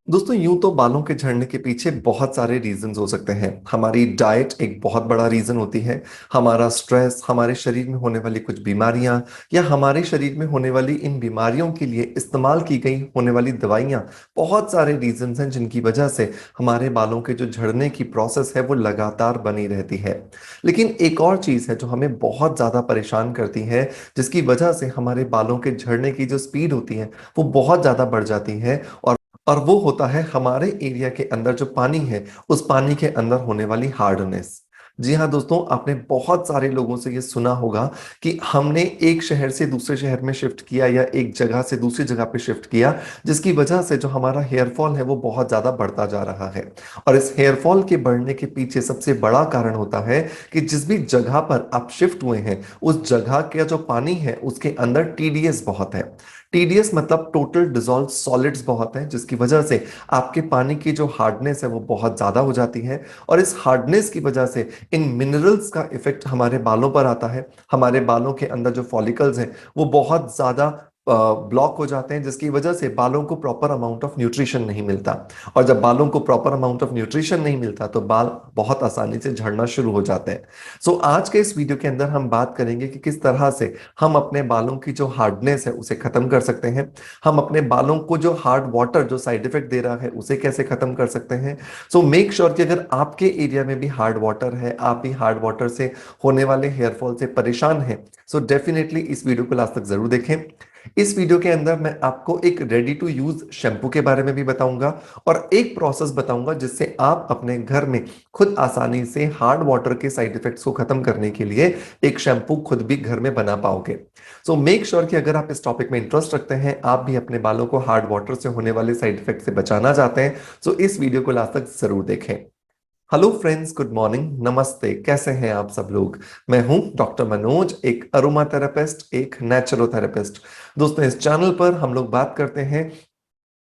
दोस्तों यूं तो बालों के झड़ने के पीछे बहुत सारे रीजंस हो सकते हैं। हमारी डाइट एक बहुत बड़ा रीजन होती है। हमारा स्ट्रेस, हमारे शरीर में होने वाली कुछ बीमारियां या हमारे शरीर में होने वाली इन बीमारियों के लिए इस्तेमाल की गई होने वाली दवाइयां, बहुत सारे रीजंस हैं जिनकी वजह से हमारे बालों के जो झड़ने की प्रोसेस है वो लगातार बनी रहती है। लेकिन एक और चीज है जो हमें बहुत ज्यादा परेशान करती है, जिसकी वजह से हमारे बालों के झड़ने की जो स्पीड होती है वो बहुत ज्यादा बढ़ जाती है। और वो होता है हमारे एरिया के अंदर जो पानी है, उस पानी के अंदर होने वाली हार्डनेस। जी हाँ दोस्तों, आपने बहुत सारे लोगों से ये सुना होगा कि हमने एक शहर से दूसरे शहर में शिफ्ट किया या एक जगह से दूसरी जगह पे शिफ्ट किया, जिसकी वजह से जो हमारा हेयर फॉल है वो बहुत ज्यादा बढ़ता जा रहा है। और इस हेयर फॉल के बढ़ने के पीछे सबसे बड़ा कारण होता है कि जिस भी जगह पर आप शिफ्ट हुए हैं, उस जगह का जो पानी है उसके अंदर टीडीएस बहुत है। टीडीएस मतलब टोटल डिजॉल्व सॉलिड्स बहुत है, जिसकी वजह से आपके पानी की जो हार्डनेस है वो बहुत ज्यादा हो जाती है। और इस हार्डनेस की वजह से इन मिनरल्स का इफेक्ट हमारे बालों पर आता है। हमारे बालों के अंदर जो फॉलिकल्स हैं वो बहुत ज्यादा ब्लॉक हो जाते हैं, जिसकी वजह से बालों को प्रॉपर अमाउंट ऑफ न्यूट्रिशन नहीं मिलता। और जब बालों को प्रॉपर अमाउंट ऑफ न्यूट्रिशन नहीं मिलता तो बाल बहुत आसानी से झड़ना शुरू हो जाते हैं। सो आज के इस वीडियो के अंदर हम बात करेंगे कि किस तरह से हम अपने बालों की जो हार्डनेस है उसे खत्म कर सकते हैं। हम अपने बालों को जो हार्ड वाटर जो साइड इफेक्ट दे रहा है उसे कैसे खत्म कर सकते हैं। सो मेक श्योर कि अगर आपके एरिया में भी हार्ड वाटर है, आप भी हार्ड वाटर से होने वाले हेयरफॉल से परेशान हैं, सो डेफिनेटली इस वीडियो को लास्ट तक जरूर देखें। इस वीडियो के अंदर मैं आपको एक रेडी टू यूज शैम्पू के बारे में भी बताऊंगा और एक प्रोसेस बताऊंगा जिससे आप अपने घर में खुद आसानी से हार्ड वाटर के साइड इफेक्ट्स को खत्म करने के लिए एक शैम्पू खुद भी घर में बना पाओगे। सो मेक श्योर कि अगर आप इस टॉपिक में इंटरेस्ट रखते हैं, आप भी अपने बालों को हार्ड वाटर से होने वाले साइड इफेक्ट से बचाना चाहते हैं, सो इस वीडियो को लास्ट तक जरूर देखें। हेलो फ्रेंड्स, गुड मॉर्निंग, नमस्ते, कैसे हैं आप सब लोग। मैं हूं डॉक्टर मनोज, एक अरोमा थेरेपिस्ट, एक नेचुरोथेरेपिस्ट। दोस्तों, इस चैनल पर हम लोग बात करते हैं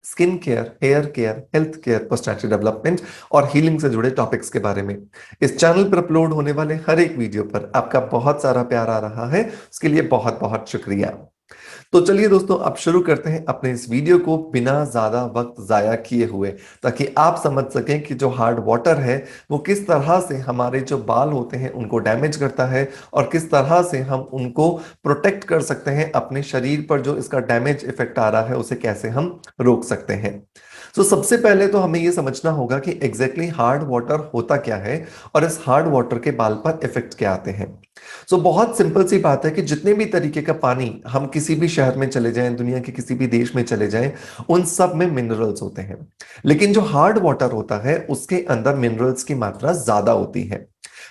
skin care, hair care, health care, personality development और हीलिंग से जुड़े टॉपिक्स के बारे में। इस चैनल पर अपलोड होने वाले हर एक वीडियो पर आपका बहुत सारा प्यार आ रहा है, उसके लिए बहुत बहुत शुक्रिया। तो चलिए दोस्तों, अब शुरू करते हैं अपने इस वीडियो को बिना ज्यादा वक्त जाया किए हुए, ताकि आप समझ सकें कि जो हार्ड वाटर है वो किस तरह से हमारे जो बाल होते हैं उनको डैमेज करता है और किस तरह से हम उनको प्रोटेक्ट कर सकते हैं। अपने शरीर पर जो इसका डैमेज इफेक्ट आ रहा है उसे कैसे हम रोक सकते हैं। तो सबसे पहले तो हमें ये समझना होगा कि एग्जैक्टली हार्ड वाटर होता क्या है और इस हार्ड वाटर के बाल पर इफेक्ट क्या आते हैं। बहुत सिंपल सी बात है कि जितने भी तरीके का पानी हम किसी भी शहर में चले जाएं, दुनिया के किसी भी देश में चले जाएं, उन सब में मिनरल्स होते हैं। लेकिन जो हार्ड वाटर होता है उसके अंदर मिनरल्स की मात्रा ज्यादा होती है।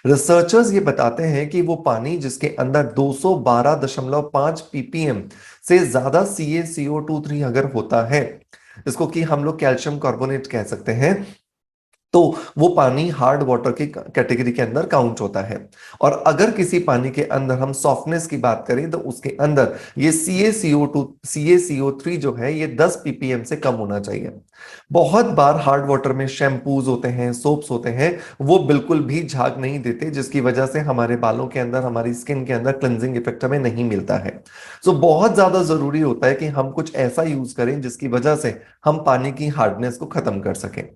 रिसर्चर्स ये बताते हैं कि वो पानी जिसके अंदर 212.5 ppm से ज्यादा CaCO2 अगर होता है, इसको कि हम लोग कैल्शियम कार्बोनेट कह सकते हैं, तो वो पानी हार्ड वाटर की कैटेगरी के अंदर काउंट होता है। और अगर किसी पानी के अंदर हम सॉफ्टनेस की बात करें तो उसके अंदर ये CaCO3 जो है ये 10 ppm से कम होना चाहिए। बहुत बार हार्ड वाटर में शैम्पूज होते हैं, सोप्स होते हैं, वो बिल्कुल भी झाग नहीं देते, जिसकी वजह से हमारे बालों के अंदर, हमारी स्किन के अंदर क्लेंजिंग इफेक्ट हमें नहीं मिलता है। बहुत ज्यादा जरूरी होता है कि हम कुछ ऐसा यूज करें जिसकी वजह से हम पानी की हार्डनेस को खत्म कर सकें।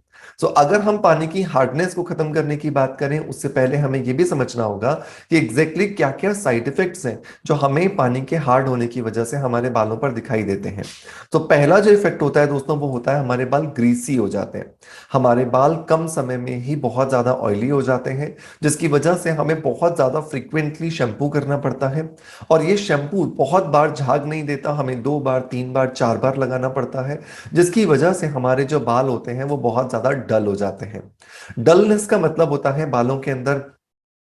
अगर हम पानी की हार्डनेस को खत्म करने की बात करें, उससे पहले हमें यह भी समझना होगा कि एग्जैक्टली क्या क्या साइड इफेक्ट्स हैं जो हमें पानी के हार्ड होने की वजह से हमारे बालों पर दिखाई देते हैं। पहला जो इफेक्ट होता है दोस्तों, वो होता है हमारे बाल ग्रीसी हो जाते हैं। हमारे बाल कम समय में ही बहुत ज्यादा ऑयली हो जाते हैं, जिसकी वजह से हमें बहुत ज्यादा फ्रीक्वेंटली शैम्पू करना पड़ता है। और ये शैम्पू बहुत बार झाग नहीं देता, हमें 2 बार, 3 बार, 4 बार लगाना पड़ता है, जिसकी वजह से हमारे जो बाल होते हैं वो बहुत ज्यादा डल हो जाते हैं। डलनेस का मतलब होता है बालों के अंदर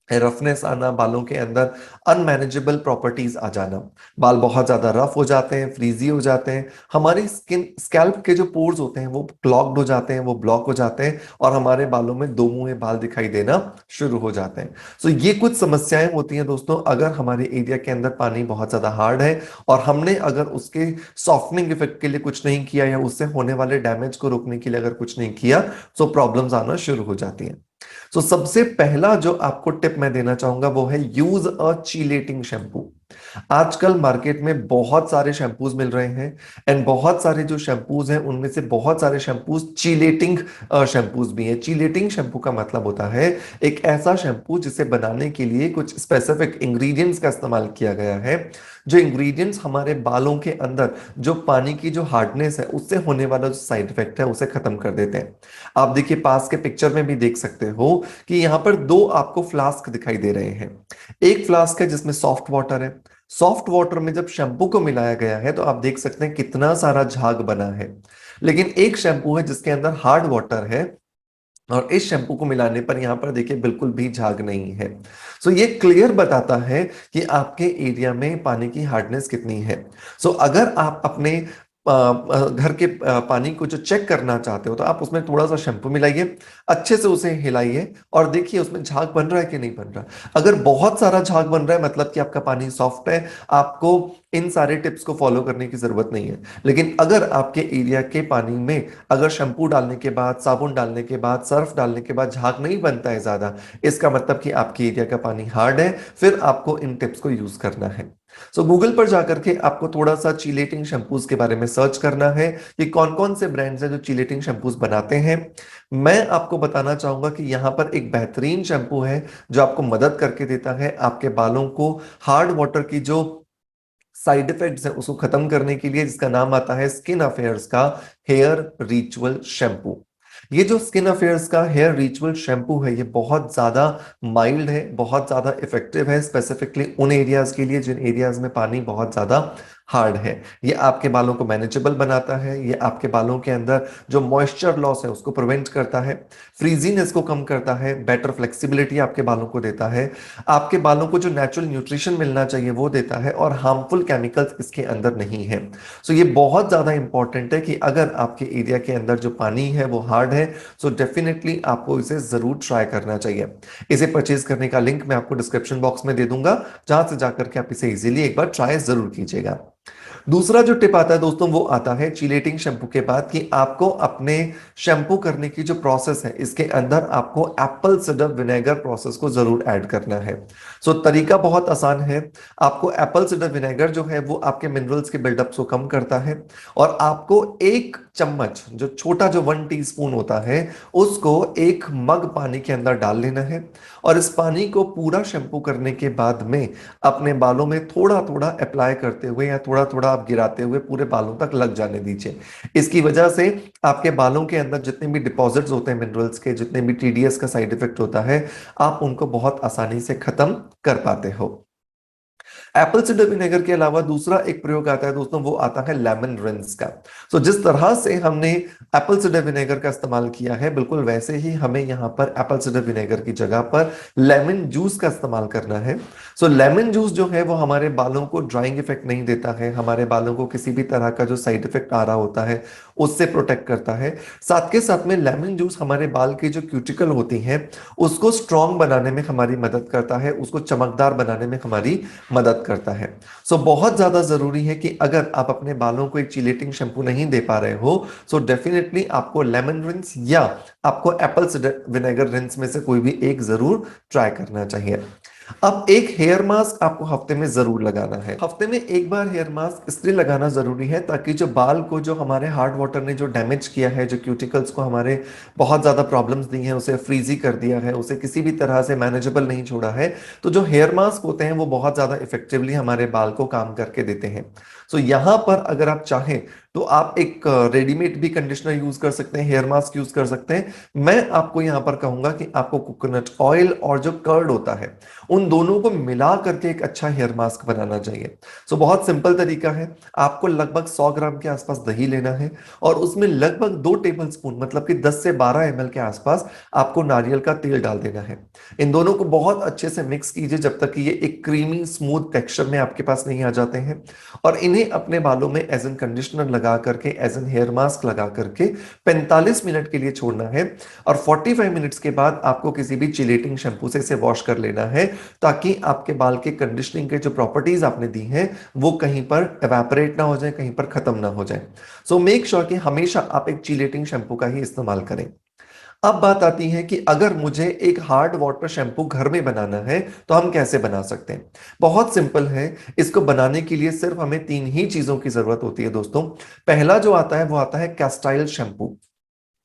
रफनेस आना, बालों के अंदर अनमैनेजेबल प्रॉपर्टीज आ जाना। बाल बहुत ज्यादा रफ हो जाते हैं, फ्रीजी हो जाते हैं, हमारी स्किन, स्कैल्प के जो पोर्स होते हैं वो क्लॉग्ड हो जाते हैं, वो ब्लॉक हो जाते हैं और हमारे बालों में दो मुंहे बाल दिखाई देना शुरू हो जाते हैं। ये कुछ समस्याएं होती हैं दोस्तों, अगर हमारे एरिया के अंदर पानी बहुत ज्यादा हार्ड है और हमने अगर उसके सॉफ्टनिंग इफेक्ट के लिए कुछ नहीं किया या उससे होने वाले डैमेज को रोकने के लिए अगर कुछ नहीं किया, तो प्रॉब्लम्स आना शुरू हो जाती हैं। सबसे पहला जो आपको टिप मैं देना चाहूंगा वो है यूज अ चीलेटिंग शैम्पू। आजकल मार्केट में बहुत सारे शैम्पूज मिल रहे हैं एंड बहुत सारे जो शैम्पूज हैं उनमें से बहुत सारे शैम्पूज चीलेटिंग शैम्पूज भी हैं। चीलेटिंग शैम्पू का मतलब होता है एक ऐसा शैम्पू जिसे बनाने के लिए कुछ स्पेसिफिक इंग्रेडिएंट्स का इस्तेमाल किया गया है, जो इंग्रेडिएंट्स हमारे बालों के अंदर जो पानी की जो हार्डनेस है उससे होने वाला जो साइड इफेक्ट है उसे खत्म कर देते हैं। आप देखिए पास के पिक्चर में भी देख सकते हो कि यहाँ पर दो आपको फ्लास्क दिखाई दे रहे हैं। एक फ्लास्क है जिसमें सॉफ्ट वाटर है। सॉफ्ट वाटर में जब शैम्पू को मिलाया गया है तो आप देख सकते हैं कितना सारा झाग बना है। लेकिन एक शैम्पू है जिसके अंदर हार्ड वाटर है और इस शैम्पू को मिलाने पर यहां पर देखिए बिल्कुल भी झाग नहीं है। सो ये क्लियर बताता है कि आपके एरिया में पानी की हार्डनेस कितनी है। सो अगर आप अपने घर के पानी को जो चेक करना चाहते हो तो आप उसमें थोड़ा सा शैम्पू मिलाइए, अच्छे से उसे हिलाइए और देखिए उसमें झाग बन रहा है कि नहीं बन रहा। अगर बहुत सारा झाग बन रहा है मतलब कि आपका पानी सॉफ्ट है, आपको इन सारे टिप्स को फॉलो करने की जरूरत नहीं है। लेकिन अगर आपके एरिया के पानी में अगर शैम्पू डालने के बाद, साबुन डालने के बाद, सर्फ डालने के बाद झाग नहीं बनता है ज्यादा, इसका मतलब कि आपके एरिया का पानी हार्ड है, फिर आपको इन टिप्स को यूज करना है। सो गूगल पर जाकर के आपको थोड़ा सा चीलेटिंग शैम्पूज के बारे में सर्च करना है कि कौन कौन से ब्रांड्स हैं जो चीलेटिंग शैम्पूज बनाते हैं। मैं आपको बताना चाहूंगा कि यहाँ पर एक बेहतरीन शैम्पू है जो आपको मदद करके देता है आपके बालों को हार्ड वाटर की जो साइड इफेक्ट्स है उसको खत्म करने के लिए, जिसका नाम आता है स्किन अफेयर्स का हेयर रिचुअल शैम्पू। ये जो स्किन अफेयर्स का हेयर रिचुअल शैम्पू है ये बहुत ज्यादा माइल्ड है, बहुत ज्यादा इफेक्टिव है स्पेसिफिकली उन एरियाज के लिए जिन एरियाज में पानी बहुत ज्यादा हार्ड है। ये आपके बालों को मैनेजेबल बनाता है, ये आपके बालों के अंदर जो मॉइस्चर लॉस है उसको प्रिवेंट करता है, फ्रीजीनेस को कम करता है, बेटर फ्लेक्सिबिलिटी आपके बालों को देता है, आपके बालों को जो नेचुरल न्यूट्रिशन मिलना चाहिए वो देता है और हार्मफुल केमिकल्स इसके अंदर नहीं है। सो ये बहुत ज्यादा इंपॉर्टेंट है कि अगर आपके एरिया के अंदर जो पानी है वो हार्ड है सो डेफिनेटली आपको इसे जरूर ट्राई करना चाहिए। इसे परचेज करने का लिंक मैं आपको डिस्क्रिप्शन बॉक्स में दे दूंगा, जहां से जाकर के आप इसे इजीली एक बार ट्राई जरूर कीजिएगा। दूसरा जो टिप आता है दोस्तों वो आता है चीलेटिंग शैम्पू के बाद कि आपको अपने शैम्पू करने की जो प्रोसेस है इसके अंदर आपको एप्पल साइडर विनेगर प्रोसेस को जरूर ऐड करना है। सो तरीका बहुत आसान है। आपको एप्पल साइडर विनेगर जो है वो आपके मिनरल्स के बिल्डअप को कम करता है और आपको एक चम्मच जो छोटा जो 1 टीस्पून होता है उसको एक मग पानी के अंदर डाल लेना है और इस पानी को पूरा शैम्पू करने के बाद में अपने बालों में थोड़ा थोड़ा अप्लाई करते हुए या थोड़ा थोड़ा आप गिराते हुए पूरे बालों तक लग जाने दीजिए। इसकी वजह से आपके बालों के अंदर जितने भी डिपॉजिट्स होते हैं मिनरल्स के, जितने भी टीडीएस का साइड इफेक्ट होता है, आप उनको बहुत आसानी से खत्म कर पाते हो। एप्पल साइडर विनेगर के अलावा दूसरा एक प्रयोग आता है दोस्तों, वो आता है लेमन रिंस का। सो जिस तरह से हमने एप्पल साइडर विनेगर का इस्तेमाल किया है बिल्कुल वैसे ही हमें यहाँ पर एप्पल साइडर विनेगर की जगह पर लेमन जूस का इस्तेमाल करना है। सो लेमन जूस जो है वो हमारे बालों को ड्राइंग इफेक्ट नहीं देता है, हमारे बालों को किसी भी तरह का जो साइड इफेक्ट आ रहा होता है उससे प्रोटेक्ट करता है। साथ के साथ में लेमन जूस हमारे बाल की जो क्यूटिकल होती हैं उसको स्ट्रांग बनाने में हमारी मदद करता है, उसको चमकदार बनाने में हमारी मदद करता है। सो बहुत ज्यादा जरूरी है कि अगर आप अपने बालों को एक चिलेटिंग शैम्पू नहीं दे पा रहे हो सो डेफिनेटली आपको लेमन रिंस या आपको एप्पल साइडर विनेगर रिंस में से कोई भी एक जरूर ट्राई करना चाहिए। अब एक हेयर मास्क आपको हफ्ते में जरूर लगाना है। हफ्ते में एक बार हेयर मास्क इसलिए लगाना जरूरी है ताकि जो बाल को जो हमारे हार्ड वाटर ने जो डैमेज किया है, जो क्यूटिकल्स को हमारे बहुत ज्यादा प्रॉब्लम्स दी हैं, उसे फ्रीजी कर दिया है, उसे किसी भी तरह से मैनेजेबल नहीं छोड़ा है, तो जो हेयर मास्क होते हैं वो बहुत ज्यादा इफेक्टिवली हमारे बाल को काम करके देते हैं। सो यहां पर अगर आप चाहें तो आप एक रेडीमेड भी कंडीशनर यूज कर सकते हैं, हेयर मास्क यूज कर सकते हैं। मैं आपको यहां पर कहूंगा कि आपको कोकोनट ऑयल और जो कर्ड होता है उन दोनों को मिला करके एक अच्छा हेयर मास्क बनाना चाहिए। सो बहुत सिंपल तरीका है। आपको लगभग 100 ग्राम के आसपास दही लेना है और उसमें लगभग 2 टेबलस्पून मतलब कि 10 से 12 ml के आसपास आपको नारियल का तेल डाल देना है। इन दोनों को बहुत अच्छे से मिक्स कीजिए जब तक कि ये एक क्रीमी स्मूथ टेक्सचर में आपके पास नहीं आ जाते हैं और इन्हें अपने बालों में एज एन कंडीशनर लगा करके, एज एन हेयर मास्क लगा करके 45 मिनट के लिए छोड़ना है और 45 मिनट्स के बाद आपको किसी भी चिलेटिंग शैम्पू से इसे वॉश कर लेना है ताकि आपके बाल के कंडीशनिंग के जो प्रॉपर्टीज आपने दी हैं वो कहीं पर एवेपोरेट ना हो जाए, कहीं पर खत्म ना हो जाए। सो मेक श्योर कि हमेशा आप एक चिलेटिंग शैम्पू का ही इस्तेमाल करें। अब बात आती है कि अगर मुझे एक हार्ड वाटर शैम्पू घर में बनाना है तो हम कैसे बना सकते हैं। बहुत सिंपल है। इसको बनाने के लिए सिर्फ हमें तीन ही चीजों की जरूरत होती है दोस्तों। पहला जो आता है वो आता है कैस्टाइल शैम्पू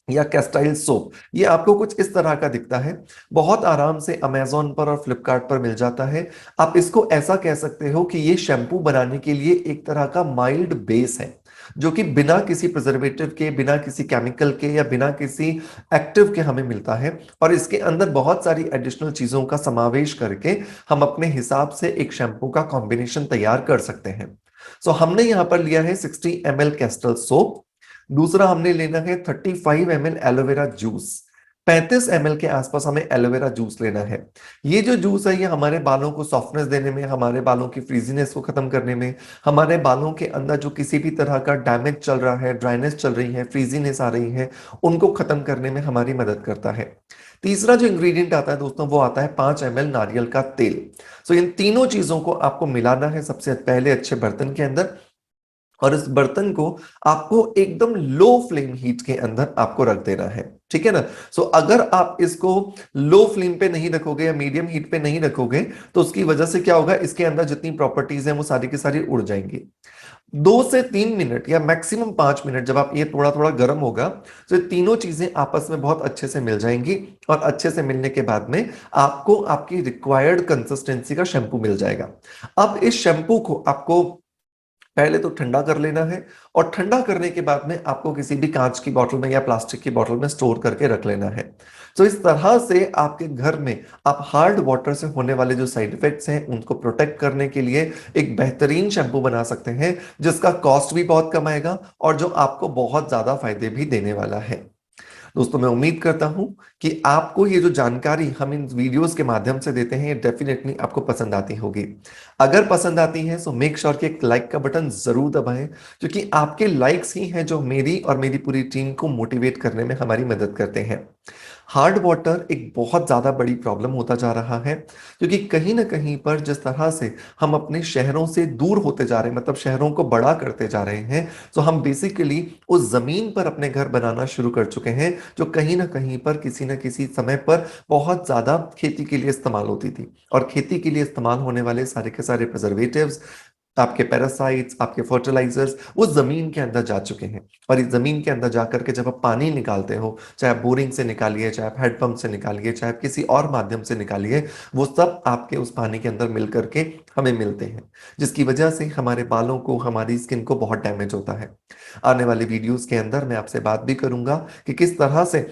या कैस्टाइल सोप। ये आपको कुछ इस तरह का दिखता है। बहुत आराम से अमेजोन पर और फ्लिपकार्ट पर मिल जाता है। आप इसको ऐसा कह सकते हो कि ये शैम्पू बनाने के लिए एक तरह का माइल्ड बेस है, जो कि बिना किसी प्रिजर्वेटिव के, बिना किसी केमिकल के या बिना किसी एक्टिव के हमें मिलता है। और इसके अंदर बहुत सारी एडिशनल चीजों का समावेश करके हम अपने हिसाब से एक शैम्पू का कॉम्बिनेशन तैयार कर सकते हैं। सो हमने यहां पर लिया है 60 ml कैस्टल सोप। दूसरा हमने लेना है 35 ml एलोवेरा जूस। 35 ml के आसपास हमें एलोवेरा जूस लेना है। ये जो जूस है ये हमारे बालों को सॉफ्टनेस देने में, हमारे बालों की फ्रीजीनेस को खत्म करने में, हमारे बालों के अंदर जो किसी भी तरह का डैमेज चल रहा है, ड्राइनेस चल रही है, फ्रीजीनेस आ रही है, उनको खत्म करने में हमारी मदद करता है। तीसरा जो इंग्रेडिएंट आता है दोस्तों वो आता है 5 ml नारियल का तेल। सो इन तीनों चीजों को आपको मिलाना है सबसे पहले अच्छे बर्तन के अंदर। और इस बर्तन को आपको एकदम लो फ्लेम हीट के अंदर आपको रख देना है। ठीक है ना। सो अगर आप इसको लो फ्लेम पे नहीं रखोगे या मीडियम हीट पे नहीं रखोगे तो उसकी वजह से क्या होगा, इसके अंदर जितनी प्रॉपर्टीज हैं वो सारी की सारी उड़ जाएंगी। 2 से 3 मिनट या मैक्सिमम 5 मिनट जब आप ये थोड़ा थोड़ा गर्म होगा तो ये तीनों चीजें आपस में बहुत अच्छे से मिल जाएंगी। और अच्छे से मिलने के बाद में आपको आपकी रिक्वायर्ड कंसिस्टेंसी का शैम्पू मिल जाएगा। अब इस शैम्पू को आपको पहले तो ठंडा कर लेना है। और ठंडा करने के बाद में आपको किसी भी कांच की बोतल में या प्लास्टिक की बोतल में स्टोर करके रख लेना है। तो इस तरह से आपके घर में आप हार्ड वाटर से होने वाले जो साइड इफेक्ट्स हैं उनको प्रोटेक्ट करने के लिए एक बेहतरीन शैम्पू बना सकते हैं, जिसका कॉस्ट भी बहुत कम आएगा और जो आपको बहुत ज्यादा फायदे भी देने वाला है। दोस्तों मैं उम्मीद करता हूं कि आपको ये जो जानकारी हम इन वीडियोस के माध्यम से देते हैं ये डेफिनेटली आपको पसंद आती होगी। अगर पसंद आती है तो मेक श्योर कि एक लाइक का बटन जरूर दबाएं, क्योंकि आपके लाइक्स ही हैं जो मेरी और मेरी पूरी टीम को मोटिवेट करने में हमारी मदद करते हैं। हार्ड वाटर एक बहुत ज्यादा बड़ी प्रॉब्लम होता जा रहा है, क्योंकि कहीं ना कहीं पर जिस तरह से हम अपने शहरों से दूर होते जा रहे हैं, मतलब शहरों को बड़ा करते जा रहे हैं, तो हम बेसिकली उस जमीन पर अपने घर बनाना शुरू कर चुके हैं जो कहीं ना कहीं पर किसी न किसी समय पर बहुत ज्यादा खेती के लिए इस्तेमाल होती थी। और खेती के लिए इस्तेमाल होने वाले सारे के सारे प्रिजर्वेटिव्स, आपके पैरासाइट्स, आपके फर्टिलाइजर्स वो जमीन के अंदर जा चुके हैं। और इस जमीन के अंदर जाकर के जब आप पानी निकालते हो, चाहे आप बोरिंग से निकालिए, चाहे आप हैंडपंप से निकालिए, चाहे आप किसी और माध्यम से निकालिए, वो सब आपके उस पानी के अंदर मिल करके हमें मिलते हैं, जिसकी वजह से हमारे बालों को, हमारी स्किन को बहुत डैमेज होता है। आने वाले वीडियोस के अंदर मैं आपसे बात भी करूंगा कि किस तरह से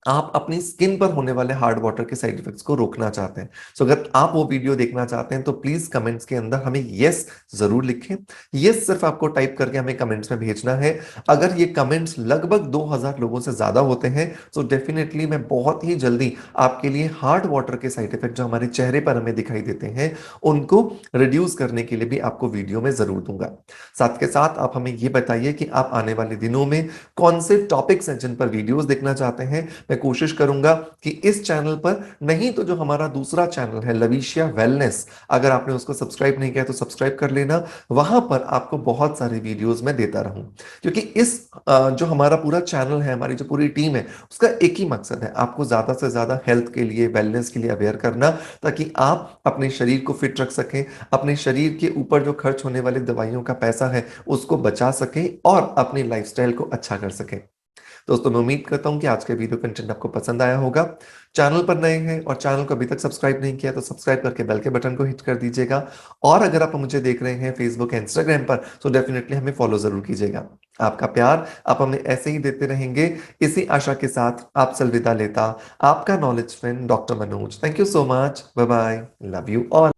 आप अपनी स्किन पर होने वाले हार्ड वाटर के साइड इफेक्ट्स को रोकना चाहते हैं। सो अगर आप वो वीडियो देखना चाहते हैं तो प्लीज कमेंट्स के अंदर हमें यस जरूर लिखें। यस सिर्फ आपको टाइप करके हमें कमेंट्स में भेजना है। अगर ये कमेंट्स लगभग 2000 लोगों से ज्यादा होते हैं तो डेफिनेटली मैं बहुत ही जल्दी आपके लिए हार्ड वाटर के साइड इफेक्ट जो हमारे चेहरे पर हमें दिखाई देते हैं उनको रिड्यूस करने के लिए भी आपको वीडियो में जरूर दूंगा। साथ के साथ आप हमें ये बताइए कि आप आने वाले दिनों में कौन से टॉपिक्स हैं जिन पर वीडियोस देखना चाहते हैं। मैं कोशिश करूंगा कि इस चैनल पर, नहीं तो जो हमारा दूसरा चैनल है लविशिया वेलनेस, अगर आपने उसको सब्सक्राइब नहीं किया तो सब्सक्राइब कर लेना। वहां पर आपको बहुत सारे वीडियोस मैं देता रहूं, क्योंकि इस जो हमारा पूरा चैनल है, हमारी जो पूरी टीम है, उसका एक ही मकसद है, आपको ज्यादा से ज्यादा हेल्थ के लिए, वेलनेस के लिए अवेयर करना, ताकि आप अपने शरीर को फिट रख सकें, अपने शरीर के ऊपर जो खर्च होने वाली दवाइयों का पैसा है उसको बचा सकें और अपनी लाइफस्टाइल को अच्छा कर सकें। दोस्तों मैं उम्मीद करता हूं कि आज का वीडियो कंटेंट आपको पसंद आया होगा। चैनल पर नए हैं और चैनल को अभी तक सब्सक्राइब नहीं किया तो सब्सक्राइब करके बेल के बटन को हिट कर दीजिएगा। और अगर आप मुझे देख रहे हैं फेसबुक या इंस्टाग्राम पर तो डेफिनेटली हमें फॉलो जरूर कीजिएगा। आपका प्यार आप हमें ऐसे ही देते रहेंगे, इसी आशा के साथ आपसे अलविदा लेता आपका knowledge friend doctor Manoj. Thank you so much. Bye bye. Love you all.